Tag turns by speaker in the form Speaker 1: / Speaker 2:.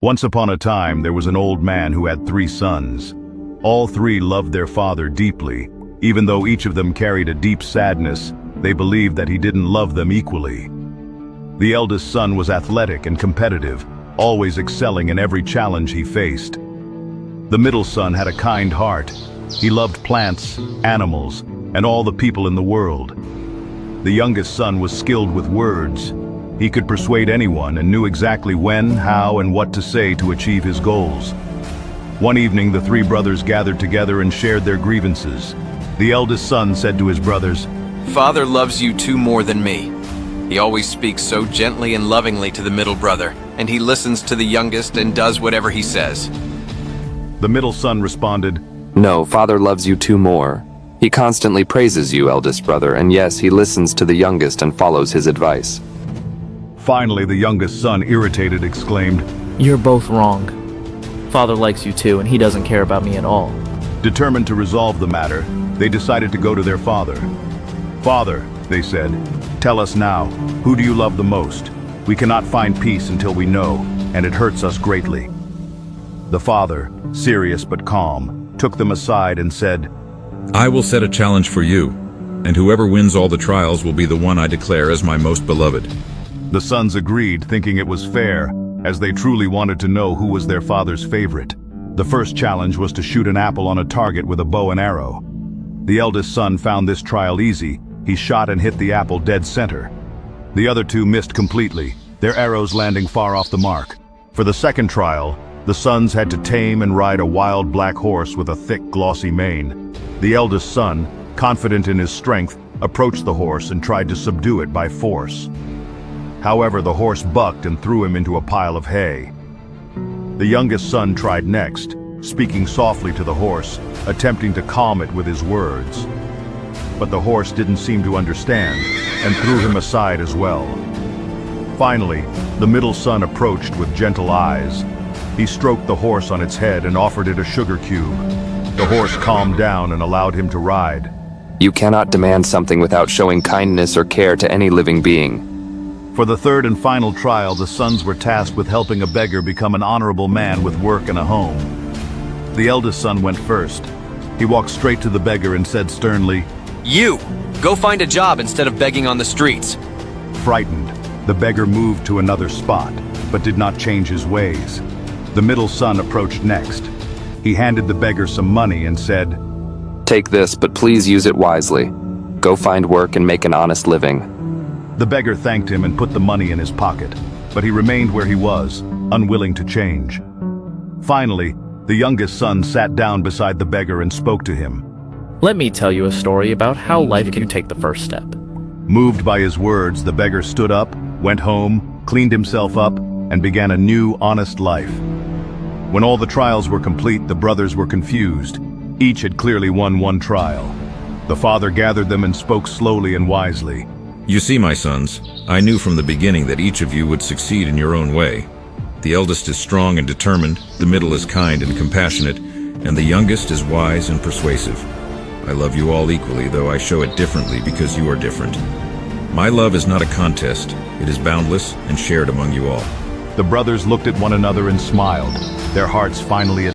Speaker 1: Once upon a time, there was an old man who had 3 sons. All 3 loved their father deeply. Even though each of them carried a deep sadness, they believed that he didn't love them equally. The eldest son was athletic and competitive, always excelling in every challenge he faced. The middle son had a kind heart. He loved plants, animals, and all the people in the world. The youngest son was skilled with words. He could persuade anyone and knew exactly when, how, and what to say to achieve his goals. One evening, the 3 brothers gathered together and shared their grievances. The eldest son said to his brothers,
Speaker 2: "Father loves you 2 more than me. He always speaks so gently and lovingly to the middle brother, and he listens to the youngest and does whatever he says."
Speaker 1: The middle son responded,
Speaker 3: "No, Father loves you 2 more. He constantly praises you, eldest brother, and yes, he listens to the youngest and follows his advice."
Speaker 1: Finally, the youngest son, irritated, exclaimed,
Speaker 4: You're both wrong. Father likes you too, and he doesn't care about me at all.
Speaker 1: Determined to resolve the matter, they decided to go to their father. "Father," they said, "tell us now, who do you love the most? We cannot find peace until we know, and it hurts us greatly." The father, serious but calm, took them aside and said,
Speaker 5: "I will set a challenge for you, and whoever wins all the trials will be the one I declare as my most beloved."
Speaker 1: The sons agreed, thinking it was fair, as they truly wanted to know who was their father's favorite. The first challenge was to shoot an apple on a target with a bow and arrow. The eldest son found this trial easy. He shot and hit the apple dead center. The other 2 missed completely, their arrows landing far off the mark. For the second trial, the sons had to tame and ride a wild black horse with a thick, glossy mane. The eldest son, confident in his strength, approached the horse and tried to subdue it by force. However, the horse bucked and threw him into a pile of hay. The youngest son tried next, speaking softly to the horse, attempting to calm it with his words. But the horse didn't seem to understand, and threw him aside as well. Finally, the middle son approached with gentle eyes. He stroked the horse on its head and offered it a sugar cube. The horse calmed down and allowed him to ride.
Speaker 3: You cannot demand something without showing kindness or care to any living being.
Speaker 1: For the third and final trial, the sons were tasked with helping a beggar become an honorable man with work and a home. The eldest son went first. He walked straight to the beggar and said sternly,
Speaker 2: "You! Go find a job instead of begging on the streets."
Speaker 1: Frightened, the beggar moved to another spot, but did not change his ways. The middle son approached next. He handed the beggar some money and said,
Speaker 3: "Take this, but please use it wisely. Go find work and make an honest living."
Speaker 1: The beggar thanked him and put the money in his pocket, but he remained where he was, unwilling to change. Finally, the youngest son sat down beside the beggar and spoke to him.
Speaker 4: Let me tell you a story about how life can take the first step.
Speaker 1: Moved by his words, the beggar stood up, went home, cleaned himself up, and began a new, honest life. When all the trials were complete, the brothers were confused. Each had clearly won 1 trial. The father gathered them and spoke slowly and wisely.
Speaker 5: "You see, my sons, I knew from the beginning that each of you would succeed in your own way. The eldest is strong and determined, the middle is kind and compassionate, and the youngest is wise and persuasive. I love you all equally, though I show it differently because you are different. My love is not a contest, it is boundless and shared among you all."
Speaker 1: The brothers looked at one another and smiled, their hearts finally